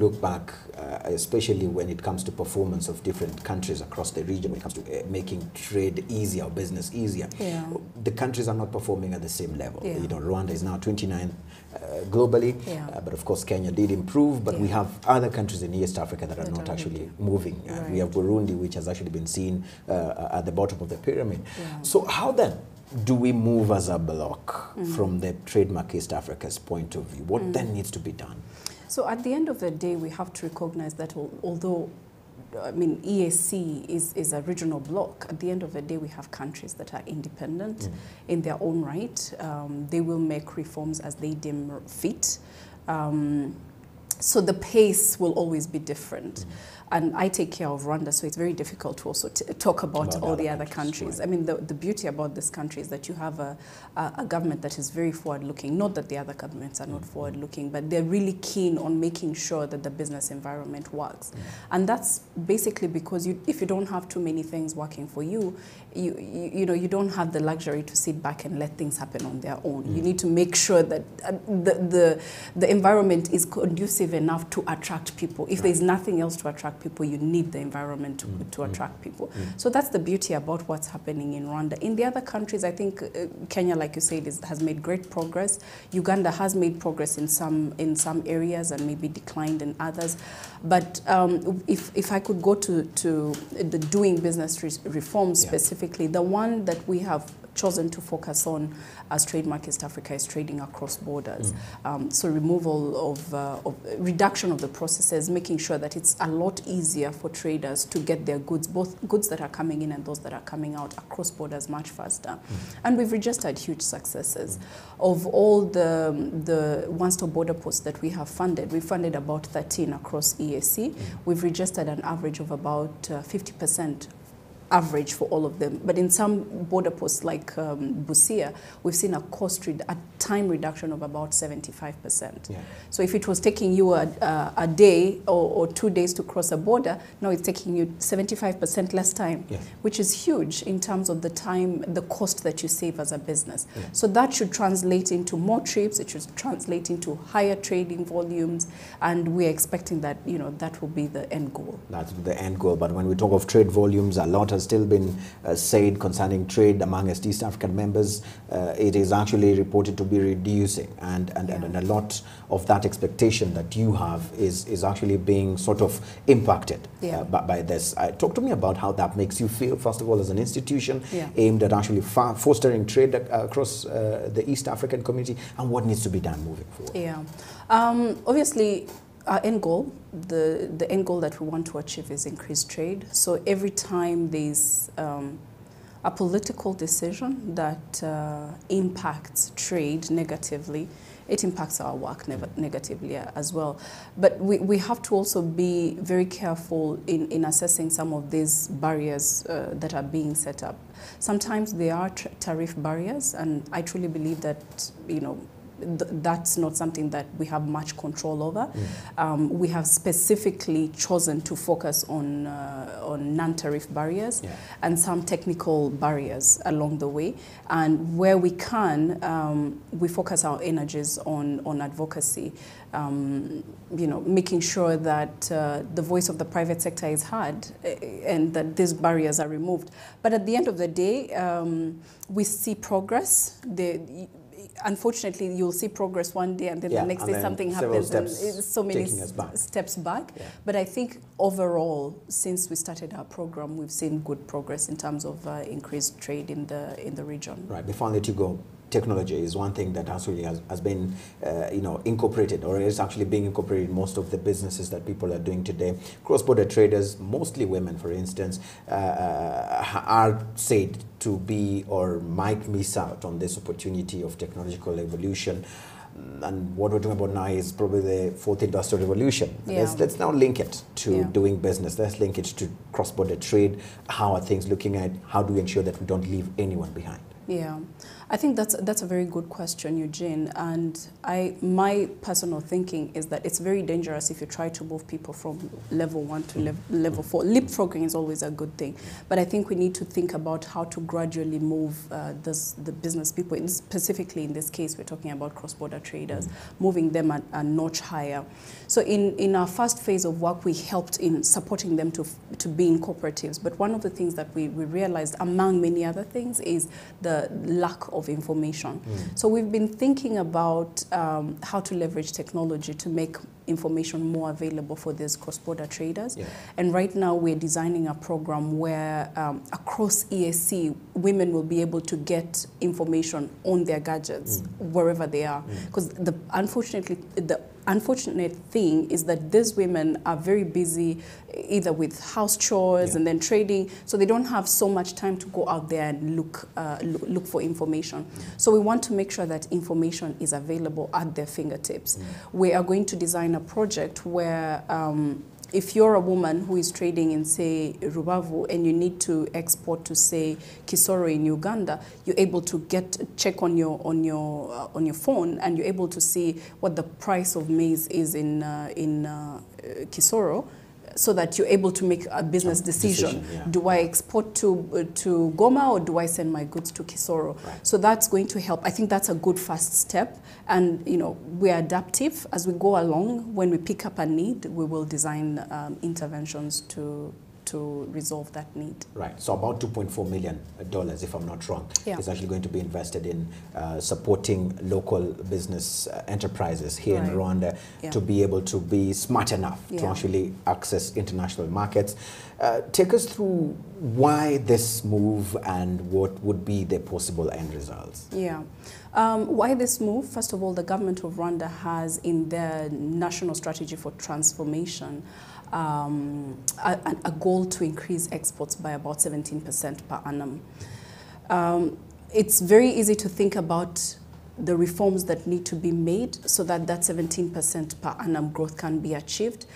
look back, especially when it comes to performance of different countries across the region, when it comes to making trade easier, business easier, the countries are not performing at the same level. You know, Rwanda is now 29th globally, but of course Kenya did improve, but we have other countries in East Africa that are not actually moving. We have Burundi, which has actually been seen at the bottom of the pyramid. So how then do we move as a bloc from the Trademark East Africa's point of view? What then needs to be done? So at the end of the day, we have to recognize that although I mean, EAC is a regional bloc. At the end of the day, we have countries that are independent in their own right. They will make reforms as they deem fit. So the pace will always be different. And I take care of Rwanda, so it's very difficult to also talk about all the other countries. Right. I mean, the beauty about this country is that you have a government that is very forward-looking. Not that the other governments are not forward-looking, but they're really keen on making sure that the business environment works. And that's basically because if you don't have too many things working for you, you don't have the luxury to sit back and let things happen on their own. You need to make sure that the environment is conducive enough to attract people. If there's nothing else to attract people, you need the environment to attract people. So that's the beauty about what's happening in Rwanda. In the other countries, I think Kenya, like you said, has made great progress. Uganda has made progress in some areas and maybe declined in others. But if I could go to the doing business reforms specifically, the one that we have chosen to focus on as Trademark East Africa is trading across borders. So removal of reduction of the processes, making sure that it's a lot easier for traders to get their goods, both goods that are coming in and those that are coming out across borders much faster. And we've registered huge successes. Of all the one-stop border posts that we have funded, we funded about 13 across EAC. We've registered an average of about 50% average for all of them. But in some border posts like Busia, we've seen a time reduction of about 75%. So if it was taking you a day or 2 days to cross a border, now it's taking you 75% less time, which is huge in terms of the time, the cost that you save as a business. So that should translate into more trips, it should translate into higher trading volumes, and we're expecting that, that will be the end goal. That's the end goal, but when we talk of trade volumes, a lot has still been said concerning trade among East African members. It is actually reported to be reducing, and a lot of that expectation that you have is actually being sort of impacted by this. Talk to me about how that makes you feel, first of all, as an institution aimed at actually fostering trade across the East African community, and what needs to be done moving forward. Obviously, our end goal, the end goal that we want to achieve is increased trade. So every time there's a political decision that impacts trade negatively, it impacts our work negatively as well. But we have to also be very careful in assessing some of these barriers that are being set up. Sometimes they are tariff barriers, and I truly believe that, that's not something that we have much control over. We have specifically chosen to focus on non-tariff barriers and some technical barriers along the way. And where we can, we focus our energies on advocacy, making sure that the voice of the private sector is heard and that these barriers are removed. But at the end of the day, we see progress. Unfortunately, you'll see progress one day and then the next day something happens and so many steps back. But I think overall, since we started our program, we've seen good progress in terms of increased trade in the region. Right. Before I let you go, technology is one thing that actually has been incorporated, or is actually being incorporated in most of the businesses that people are doing today. Cross-border traders, mostly women, for instance, are said to be or might miss out on this opportunity of technological evolution. And what we're talking about now is probably the fourth industrial revolution. Let's now link it to doing business. Let's link it to cross-border trade. How are things looking at? How do we ensure that we don't leave anyone behind? I think that's a very good question, Eugene. And my personal thinking is that it's very dangerous if you try to move people from level 1 to level 4. Leapfrogging is always a good thing, but I think we need to think about how to gradually move the business people. Specifically, in this case, we're talking about cross-border traders, moving them a notch higher. So in our first phase of work, we helped in supporting them to be in cooperatives. But one of the things that we realized, among many other things, is the lack of information. So we've been thinking about how to leverage technology to make information more available for these cross-border traders. Yeah. And right now we're designing a program where across ESC, women will be able to get information on their gadgets wherever they are. Because unfortunately, the unfortunate thing is that these women are very busy either with house chores and then trading, so they don't have so much time to go out there and look for information. So we want to make sure that information is available at their fingertips. We are going to design a project where if you're a woman who is trading in, say, Rubavu, and you need to export to, say, Kisoro in Uganda, you're able to check on your phone, and you're able to see what the price of maize is in Kisoro, so that you're able to make a business decision. Do I export to Goma, or do I send my goods to Kisoro? Right. So that's going to help. I think that's a good first step. And we're adaptive as we go along. When we pick up a need, we will design interventions to resolve that need. Right. So about $2.4 million, if I'm not wrong, is actually going to be invested in supporting local business enterprises here in Rwanda to be able to be smart enough to actually access international markets. Take us through why this move and what would be the possible end results. Yeah. Why this move? First of all, the government of Rwanda has in their national strategy for transformation a goal to increase exports by about 17% per annum. It's very easy to think about the reforms that need to be made so that that 17% per annum growth can be achieved.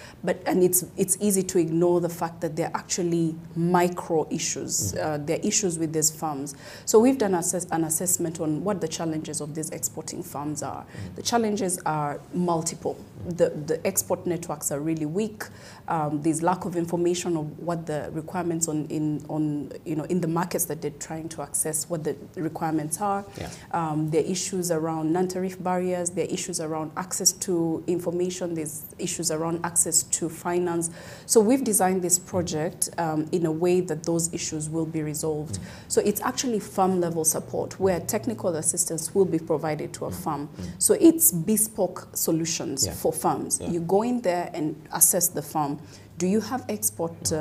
And it's easy to ignore the fact that there are actually micro issues. There are issues with these farms. So we've done an assessment on what the challenges of these exporting farms are. The challenges are multiple. The export networks are really weak. There's lack of information of what the requirements in the markets that they're trying to access, what the requirements are. There are issues around non-tariff barriers. There are issues around access to information. There's issues around access to finance. So we've designed this project in a way that those issues will be resolved. So it's actually farm level support where technical assistance will be provided to a farm. So it's bespoke solutions for farms. You go in there and assess the farm. Do you have export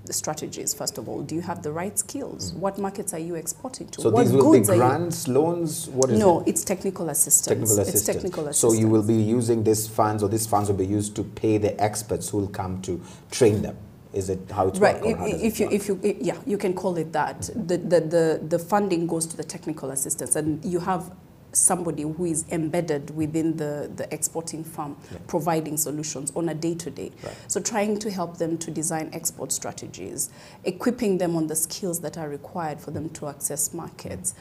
strategies, first of all? Do you have the right skills? What markets are you exporting to? So what these will be grants, loans? What is it? No, it's technical assistance. Technical assistance. It's technical assistance. So you will be using these funds, or these funds will be used to pay the experts who will come to train them. Is it how it's right? Right. You can call it that. The funding goes to the technical assistance, and you have somebody who is embedded within the exporting farm, providing solutions on a day-to-day. So trying to help them to design export strategies, equipping them on the skills that are required for them to access markets.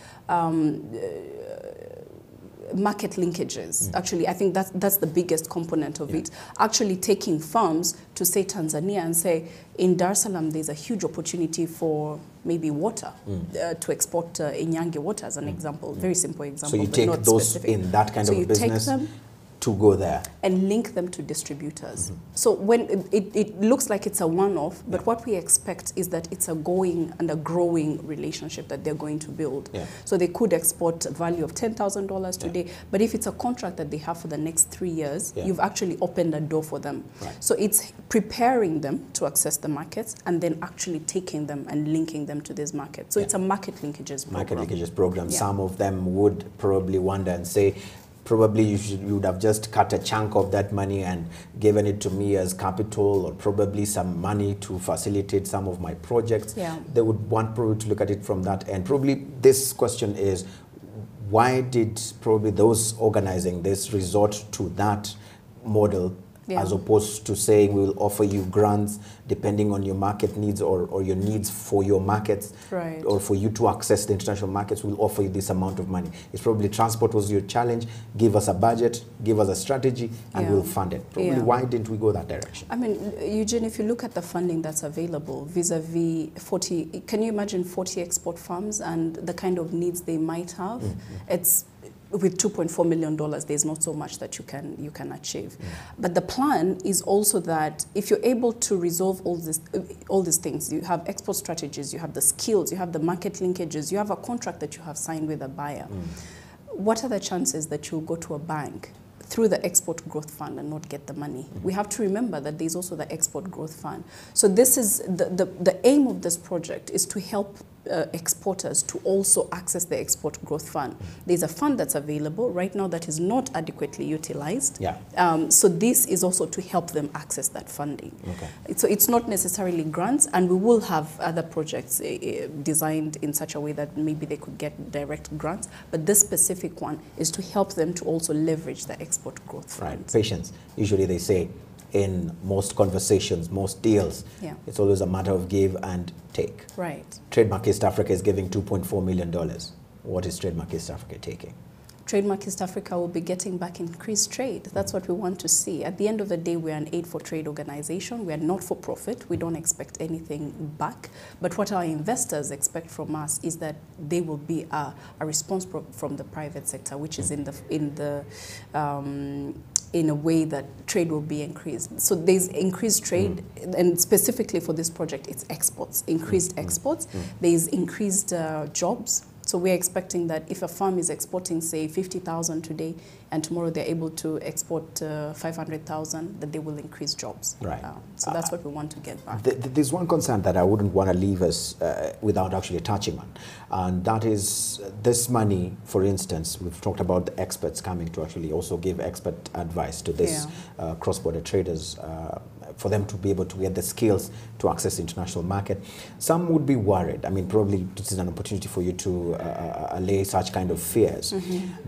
Market linkages. Actually, I think that's the biggest component of it. Actually taking farms to, say, Tanzania and say, in Dar es Salaam, there's a huge opportunity for maybe water to export Inyange water as an example. Very simple example. So you take those specific. In that kind of business to go there and link them to distributors. So when it looks like it's a one-off, but what we expect is that it's a going and a growing relationship that they're going to build. So they could export a value of $10,000 today, but if it's a contract that they have for the next 3 years, you've actually opened a door for them. So it's preparing them to access the markets and then actually taking them and linking them to these markets. So it's a market linkages program. Market linkages program. Some of them would probably wonder and say, probably you would have just cut a chunk of that money and given it to me as capital, or probably some money to facilitate some of my projects. They would want probably to look at it from that end. Probably this question is, why did probably those organizing this resort to that model as opposed to saying we will offer you grants depending on your market needs or your needs for your markets, right, or for you to access the international markets, we'll offer you this amount of money. It's probably transport was your challenge. Give us a budget, give us a strategy, and we'll fund it. Probably why didn't we go that direction? I mean, Eugene, if you look at the funding that's available vis-a-vis 40, can you imagine 40 export farms and the kind of needs they might have? It's with $2.4 million, there's not so much that you can achieve. But the plan is also that if you're able to resolve all these things, you have export strategies, you have the skills, you have the market linkages, you have a contract that you have signed with a buyer. What are the chances that you'll go to a bank through the Export Growth Fund and not get the money? We have to remember that there's also the Export Growth Fund. So this is the aim of this project is to help exporters to also access the Export Growth Fund. There's a fund that's available right now that is not adequately utilized. So this is also to help them access that funding. So it's not necessarily grants, and we will have other projects designed in such a way that maybe they could get direct grants, but this specific one is to help them to also leverage the Export Growth Fund. Right, patience. Usually they say in most conversations, most deals, it's always a matter of give and take. Right. Trademark East Africa is giving $2.4 million. What is Trademark East Africa taking? Trademark East Africa will be getting back increased trade. That's what we want to see. At the end of the day, we are an aid for trade organization. We are not for profit. We don't expect anything back. But what our investors expect from us is that they will be a response from the private sector, which is in a way that trade will be increased. So there's increased trade, and specifically for this project, it's exports, increased exports. There's increased jobs. So we're expecting that if a farm is exporting, say, 50,000 today, and tomorrow they're able to export 500,000, that they will increase jobs. Right. So that's what we want to get back. There's one concern that I wouldn't want to leave us without actually touching on, and that is this money, for instance, we've talked about the experts coming to actually also give expert advice to this cross-border traders, for them to be able to get the skills to access the international market. Some would be worried. I mean, probably this is an opportunity for you to allay such kind of fears,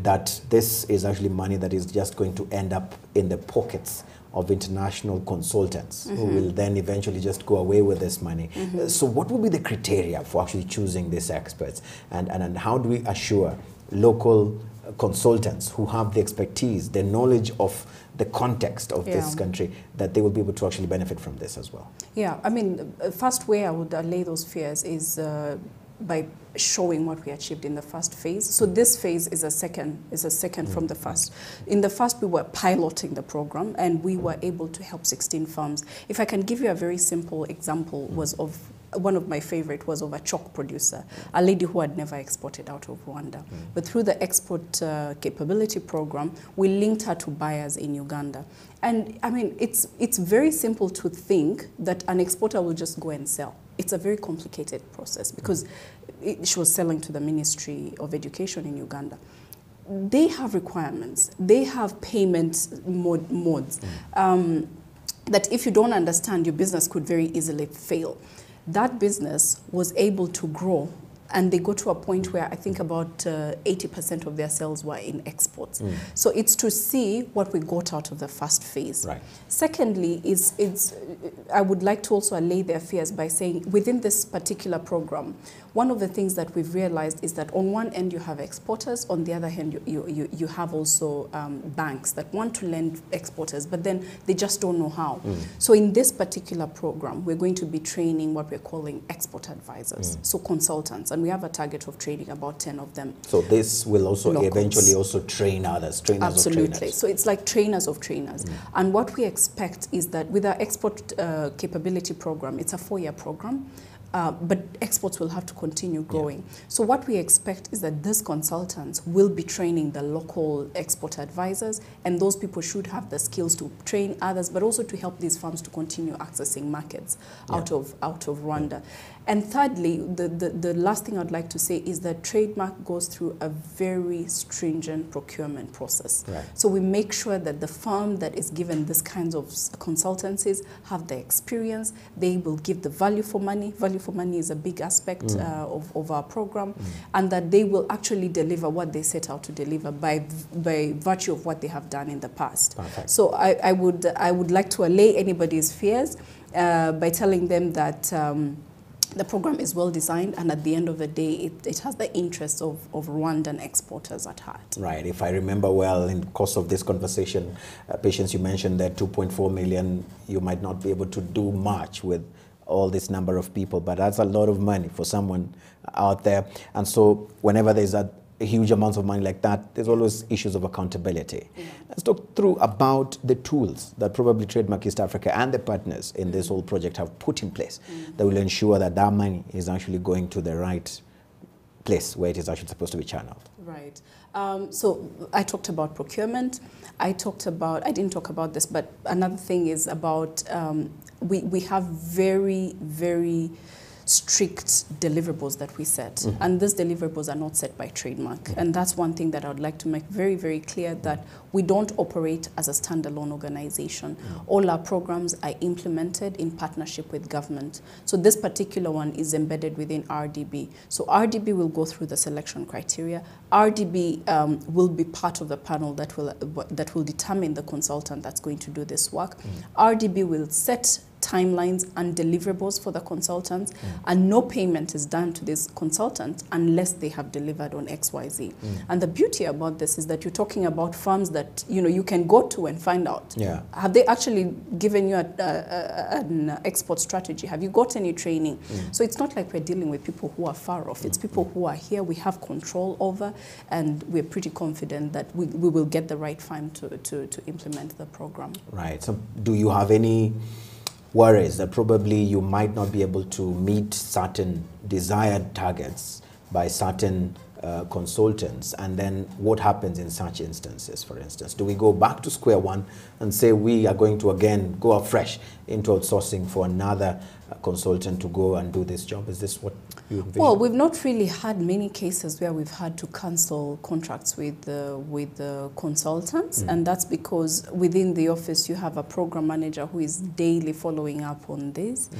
that this is actually money that is just going to end up in the pockets of international consultants who will then eventually just go away with this money. So what would be the criteria for actually choosing these experts? And how do we assure local consultants who have the expertise, the knowledge of the context of this country, that they will be able to actually benefit from this as well? Yeah, I mean, the first way I would allay those fears is by showing what we achieved in the first phase. So this phase is a second from the first. In the first, we were piloting the program, and we were able to help 16 farms. If I can give you a very simple example, was of one of my favorite was of a chalk producer, a lady who had never exported out of Rwanda. But through the export capability program, we linked her to buyers in Uganda. And I mean, it's very simple to think that an exporter will just go and sell. It's a very complicated process because she was selling to the Ministry of Education in Uganda. They have requirements. They have payment modes that if you don't understand, your business could very easily fail. That business was able to grow, and they got to a point where I think about 80% of their sales were in exports. So it's to see what we got out of the first phase. Right. Secondly, I would like to also allay their fears by saying within this particular program, one of the things that we've realized is that on one end you have exporters, on the other hand you have also banks that want to lend exporters, but then they just don't know how. So in this particular program, we're going to be training what we're calling export advisors, so consultants, and we have a target of training about 10 of them. So this will also eventually also train others, trainers of trainers. So it's like trainers of trainers. And what we expect is that with our export capability program, it's a 4-year program. But exports will have to continue growing. So what we expect is that these consultants will be training the local export advisors, and those people should have the skills to train others, but also to help these farms to continue accessing markets out of Rwanda. And thirdly, the last thing I'd like to say is that Trademark goes through a very stringent procurement process. Right. So we make sure that the firm that is given this kinds of consultancies have the experience, they will give the value for money, value for money is a big aspect of our program, and that they will actually deliver what they set out to deliver by virtue of what they have done in the past. Perfect. So I would like to allay anybody's fears by telling them that the program is well designed, and at the end of the day, it has the interests of Rwandan exporters at heart. Right. If I remember well, in the course of this conversation, Patience, you mentioned that 2.4 million, you might not be able to do much with all this number of people, but that's a lot of money for someone out there. And so whenever there's a huge amounts of money like that, there's always issues of accountability. Let's talk through about the tools that probably Trademark East Africa and the partners in this whole project have put in place that will ensure that that money is actually going to the right place where it is actually supposed to be channeled. Right. So I talked about procurement. I didn't talk about this, but another thing is about we have very, very strict deliverables that we set, and these deliverables are not set by Trademark, and that's one thing that I would like to make very, very clear, that we don't operate as a standalone organization. All our programs are implemented in partnership with government. So this particular one is embedded within RDB. So RDB will go through the selection criteria. RDB will be part of the panel that will determine the consultant that's going to do this work. RDB will set timelines and deliverables for the consultants, and no payment is done to these consultants unless they have delivered on XYZ. And the beauty about this is that you're talking about firms that you can go to and find out. Have they actually given you an export strategy? Have you got any training? So it's not like we're dealing with people who are far off. It's people who are here, we have control over, and we're pretty confident that we will get the right firm to implement the program. Right. So do you have any worries that probably you might not be able to meet certain desired targets by certain consultants, and then what happens in such instances? For instance, do we go back to square one and say we are going to again go afresh into outsourcing for another consultant to go and do this job? Is this what you envision? Well, we've not really had many cases where we've had to cancel contracts with the consultants, and that's because within the office you have a program manager who is daily following up on this.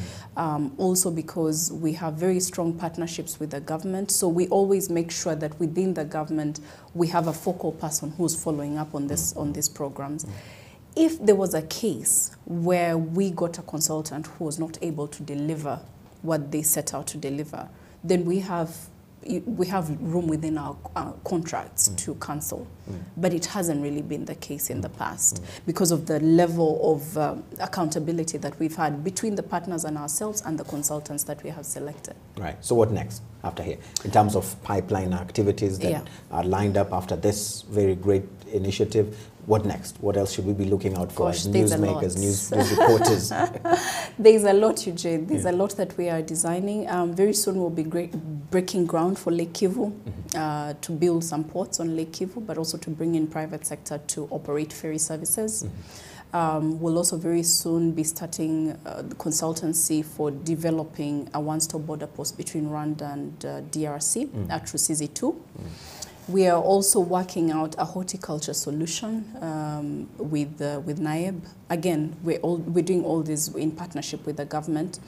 Also because we have very strong partnerships with the government, so we always make sure that within the government we have a focal person who's following up on these programs. If there was a case where we got a consultant who was not able to deliver what they set out to deliver, then we have room within our contracts to cancel. But it hasn't really been the case in the past because of the level of accountability that we've had between the partners and ourselves and the consultants that we have selected. Right. So what next after here in terms of pipeline activities that are lined up after this very great initiative? What next? What else should we be looking out for as newsmakers, news reporters? There's a lot, Eugene. There's a lot that we are designing. Very soon we'll be breaking ground for Lake Kivu to build some ports on Lake Kivu, but also to bring in private sector to operate ferry services. We'll also very soon be starting the consultancy for developing a one-stop border post between Rwanda and DRC at Rusizi 2. We are also working out a horticulture solution with NAEB. Again, we're doing all this in partnership with the government.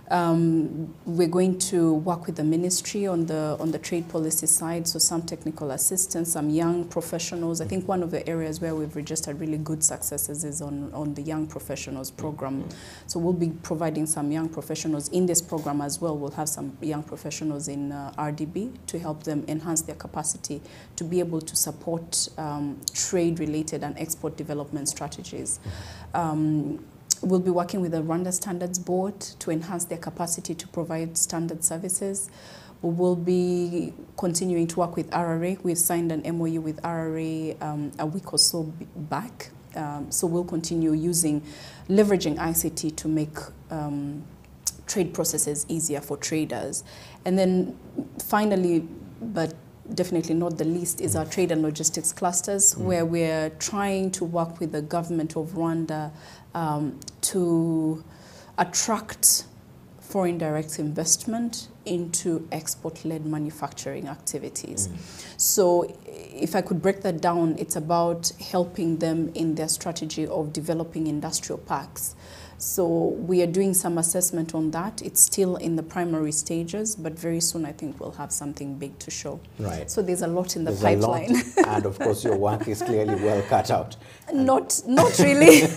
We're going to work with the ministry on the trade policy side, so some technical assistance, some young professionals. I think one of the areas where we've registered really good successes is on the young professionals program. So we'll be providing some young professionals in this program as well. We'll have some young professionals in RDB to help them enhance their capacity to be able to support trade-related and export development strategies. We'll be working with the Rwanda Standards Board to enhance their capacity to provide standard services. We will be continuing to work with RRA. We've signed an MOU with RRA a week or so back. So we'll continue leveraging ICT to make trade processes easier for traders. And then finally, but definitely not the least, is our trade and logistics clusters, where we're trying to work with the government of Rwanda to attract foreign direct investment into export-led manufacturing activities. So if I could break that down, it's about helping them in their strategy of developing industrial parks. So we are doing some assessment on that. It's still in the primary stages, but very soon I think we'll have something big to show. Right. So there's a lot in the pipeline. And of course your work is clearly well cut out. Not really.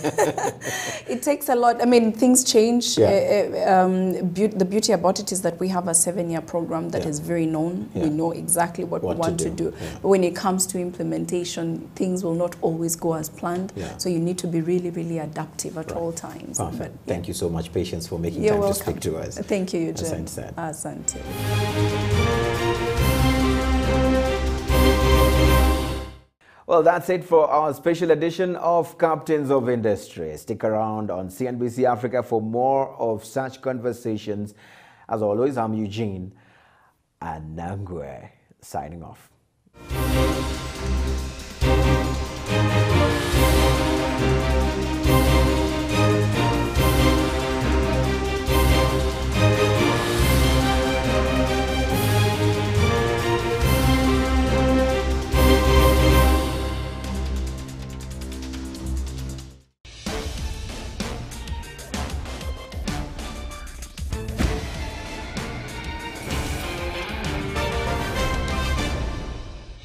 It takes a lot. I mean, things change. Yeah. The beauty about it is that we have a 7-year program that is very known. Yeah. We know exactly what we want to do. Yeah. But when it comes to implementation, things will not always go as planned. Yeah. So you need to be really, really adaptive at all times. Perfect. But, Thank you so much, Patience, for making You're time welcome. to speak to us. Thank you, Eugene. Asante. Asante. Well, that's it for our special edition of Captains of Industry. Stick around on CNBC Africa for more of such conversations. As always, I'm Eugene Anangwe, signing off.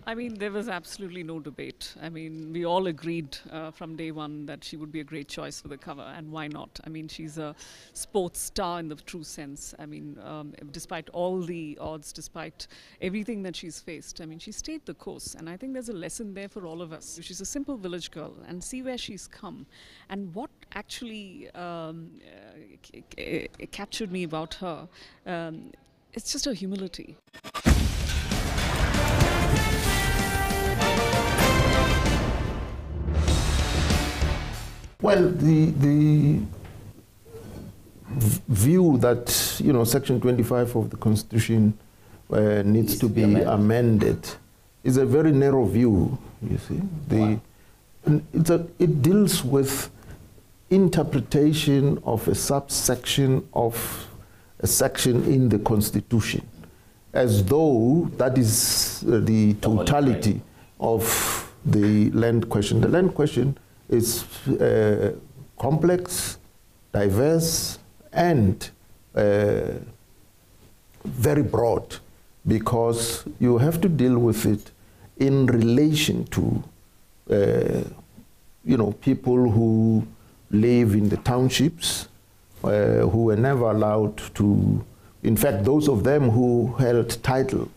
I mean, there was absolutely no debate. I mean, we all agreed from day one that she would be a great choice for the cover, and why not? I mean, she's a sports star in the true sense. I mean, despite all the odds, despite everything that she's faced, I mean, she stayed the course, and I think there's a lesson there for all of us. She's a simple village girl, and see where she's come. And what actually captured me about her, it's just her humility. Well, the view that, Section 25 of the Constitution needs to be amended is a very narrow view, you see. It deals with interpretation of a subsection of a section in the Constitution, as though that is the totality of the land question. The land question is complex, diverse, and very broad, because you have to deal with it in relation to people who live in the townships, who were never allowed to, in fact, those of them who held title,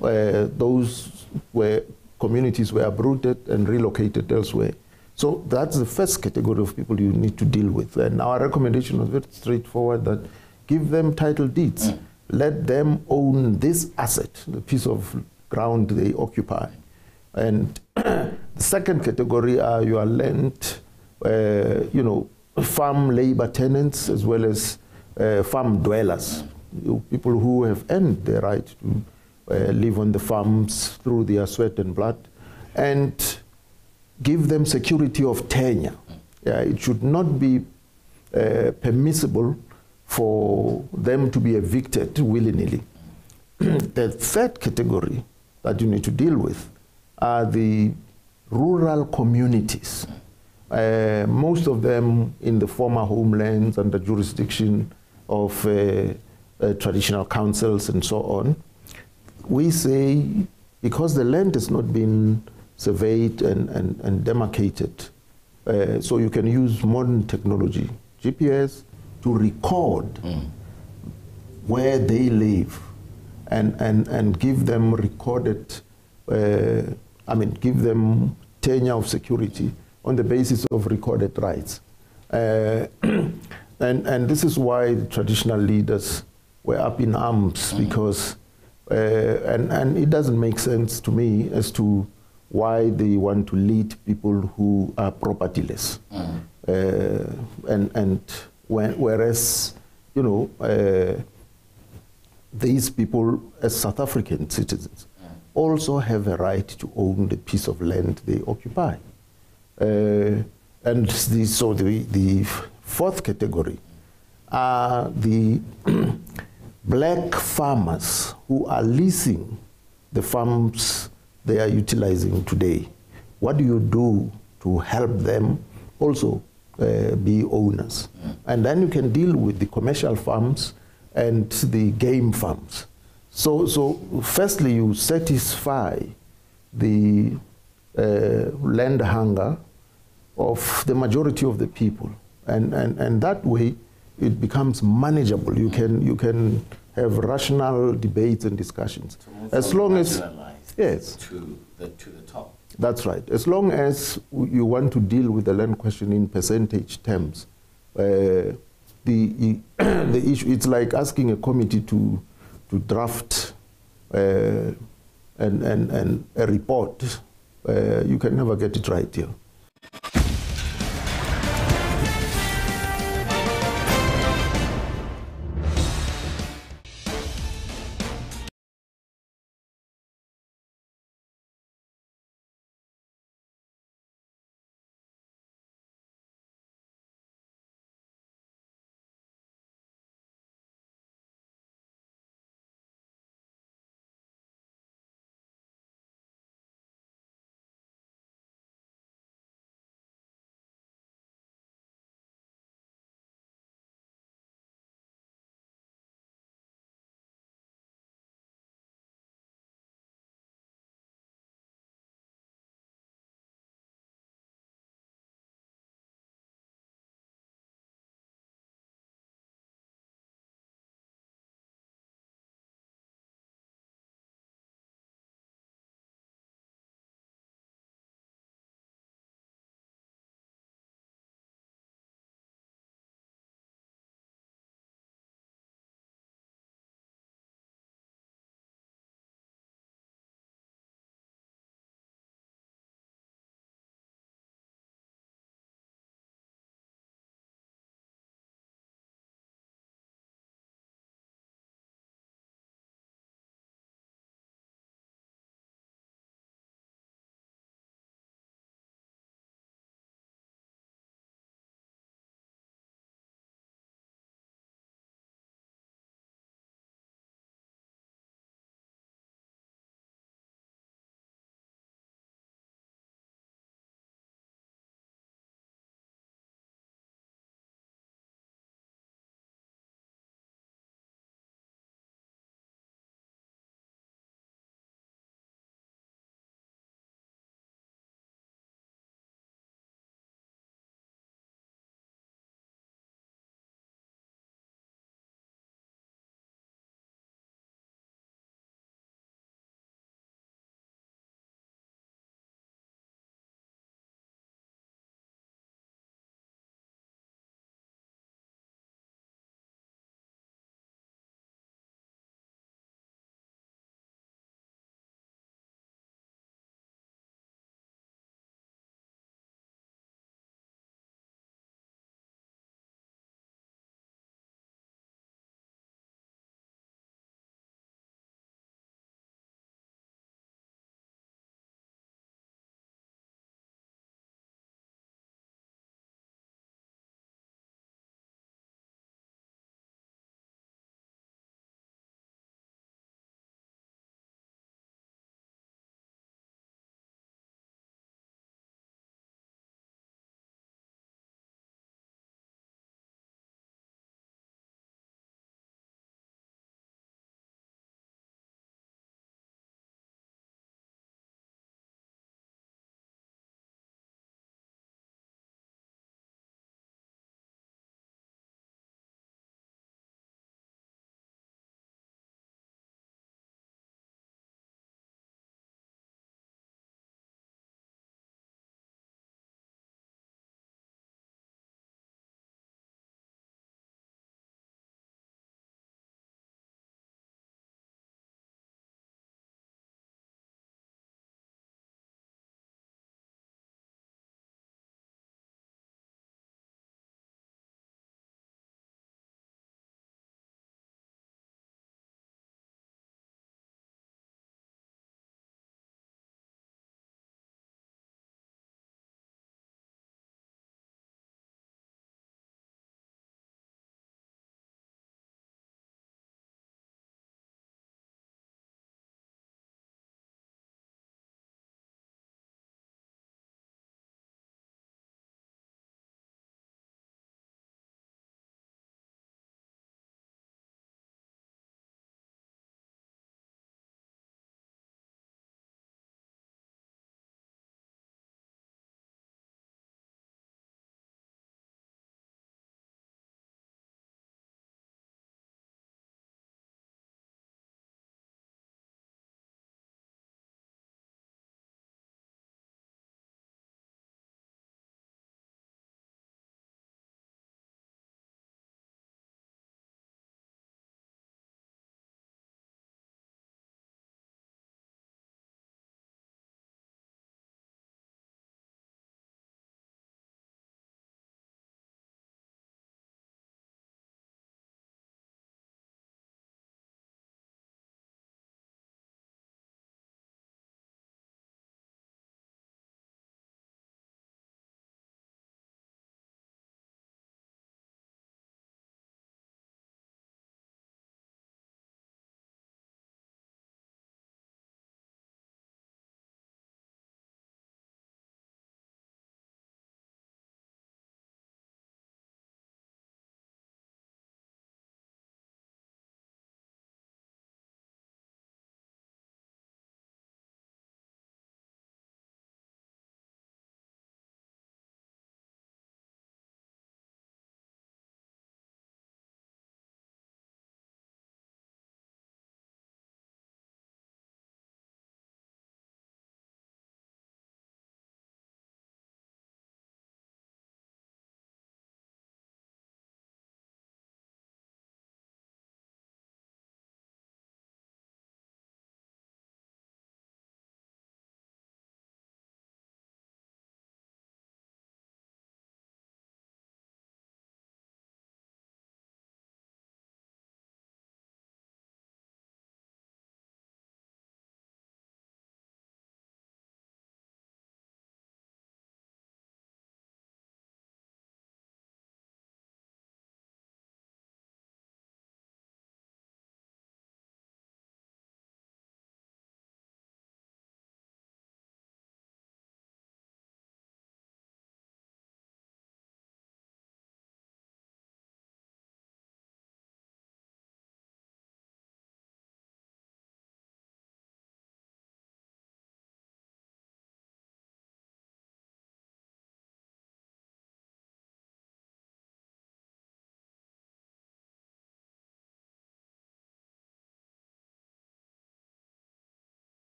those where communities were uprooted and relocated elsewhere. So that's the first category of people you need to deal with. And our recommendation was very straightforward, that give them title deeds. Let them own this asset, the piece of ground they occupy. And the second category are your land, farm labor tenants, as well as farm dwellers, people who have earned the right to live on the farms through their sweat and blood, and give them security of tenure. It should not be permissible for them to be evicted willy-nilly. The third category that you need to deal with are the rural communities. Most of them in the former homelands under jurisdiction of traditional councils and so on. We say, because the land has not been surveyed and demarcated, so you can use modern technology, GPS, to record where they live and give them recorded, give them tenure of security on the basis of recorded rights. And this is why the traditional leaders were up in arms, because, and it doesn't make sense to me as to why they want to lead people who are propertyless. Whereas, these people, as South African citizens, also have a right to own the piece of land they occupy. So the fourth category are the black farmers who are leasing the farms they are utilizing today? What do you do to help them also be owners? And then you can deal with the commercial farms and the game farms. So firstly, you satisfy the land hunger of the majority of the people, and that way it becomes manageable. You can have rational debates and discussions, as long as yes to the top. That's right. As long as you want to deal with the land question in percentage terms, the issue, it's like asking a committee to draft a report. You can never get it right here.